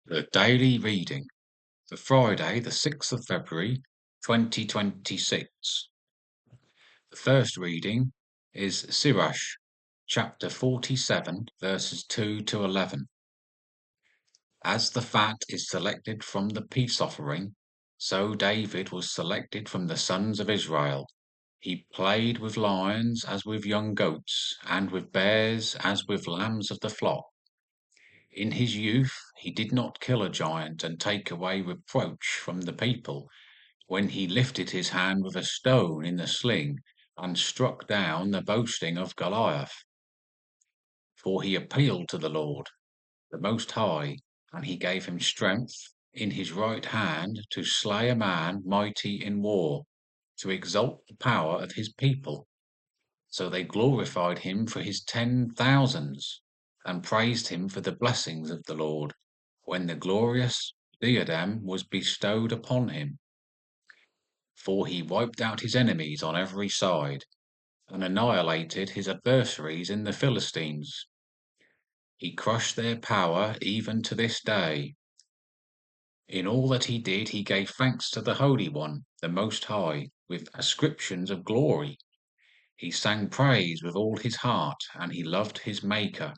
The daily reading for Friday, the 6th of February, 2026. The first reading is Sirach, chapter 47, verses 2 to 11. As the fat is selected from the peace offering, so David was selected from the sons of Israel. He played with lions as with young goats, and with bears as with lambs of the flock. In his youth he did not kill a giant and take away reproach from the people, when he lifted his hand with a stone in the sling and struck down the boasting of Goliath. For he appealed to the Lord, the Most High, and he gave him strength in his right hand to slay a man mighty in war, to exalt the power of his people. So they glorified him for his 10,000s, and praised him for the blessings of the Lord, when the glorious diadem was bestowed upon him. For he wiped out his enemies on every side, and annihilated his adversaries in the Philistines. He crushed their power even to this day. In all that he did, he gave thanks to the Holy One, the Most High, with ascriptions of glory. He sang praise with all his heart, and he loved his Maker.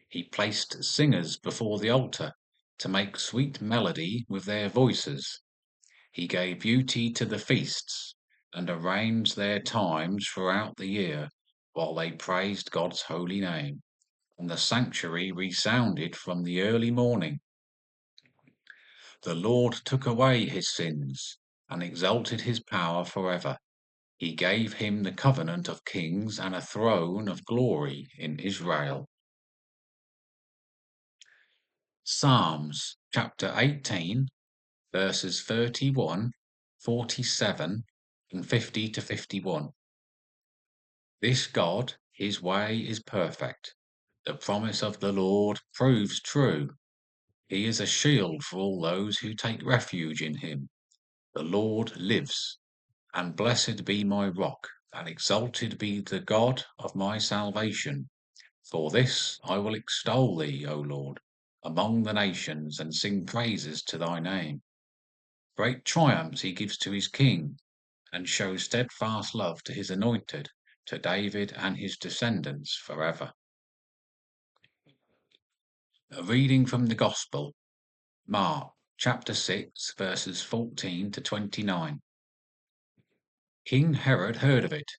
He placed singers before the altar to make sweet melody with their voices. He gave beauty to the feasts, and arranged their times throughout the year, while they praised God's holy name, and the sanctuary resounded from the early morning. The Lord took away his sins, and exalted his power forever. He gave him the covenant of kings and a throne of glory in Israel. Psalms chapter 18, verses 31, 47, and 50 to 51. This God, his way is perfect. The promise of the Lord proves true. He is a shield for all those who take refuge in him. The Lord lives, and blessed be my rock, and exalted be the God of my salvation. For this I will extol thee, O Lord, among the nations, and sing praises to thy name. Great triumphs he gives to his king, and shows steadfast love to his anointed, to David and his descendants forever. A reading from the Gospel, Mark chapter 6, verses 14 to 29. King Herod heard of it,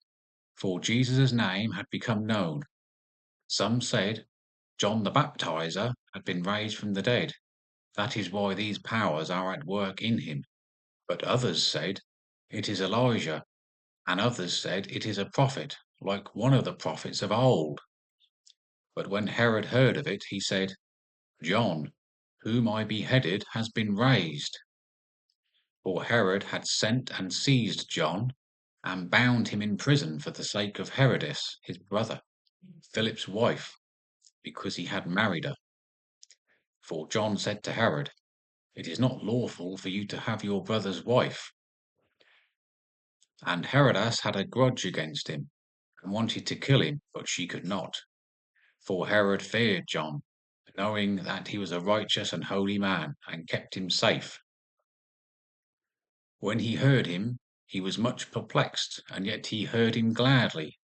for Jesus' name had become known. Some said John the Baptizer had been raised from the dead. That is why these powers are at work in him. But others said, it is Elijah, and others said, it is a prophet, like one of the prophets of old. But when Herod heard of it, he said, John, whom I beheaded, has been raised. For Herod had sent and seized John, and bound him in prison for the sake of Herodias, his brother, Philip's wife, because he had married her. For John said to Herod, it is not lawful for you to have your brother's wife. And Herodias had a grudge against him, and wanted to kill him, but she could not. For Herod feared John, knowing that he was a righteous and holy man, and kept him safe. When he heard him, he was much perplexed, and yet he heard him gladly.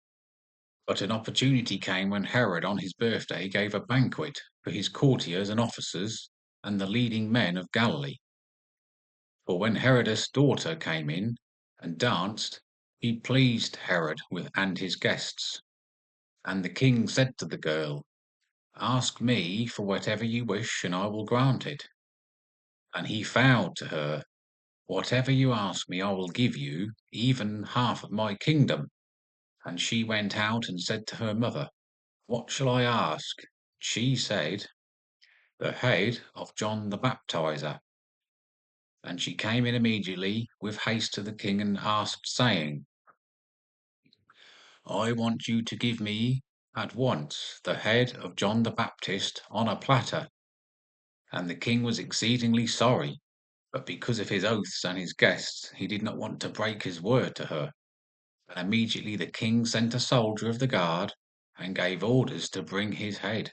But an opportunity came when Herod on his birthday gave a banquet for his courtiers and officers, and the leading men of Galilee. For when Herod's daughter came in and danced, he pleased Herod and his guests. And the king said to the girl, ask me for whatever you wish, and I will grant it. And he vowed to her, whatever you ask me, I will give you, even half of my kingdom. And she went out and said to her mother, what shall I ask? She said, the head of John the Baptizer. And she came in immediately with haste to the king and asked, saying, I want you to give me at once the head of John the Baptist on a platter. And the king was exceedingly sorry, but because of his oaths and his guests, he did not want to break his word to her. And immediately the king sent a soldier of the guard, and gave orders to bring his head.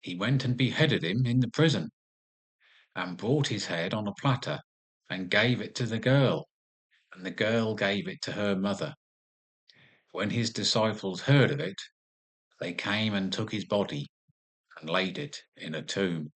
He went and beheaded him in the prison, and brought his head on a platter, and gave it to the girl, and the girl gave it to her mother. When his disciples heard of it, they came and took his body, and laid it in a tomb.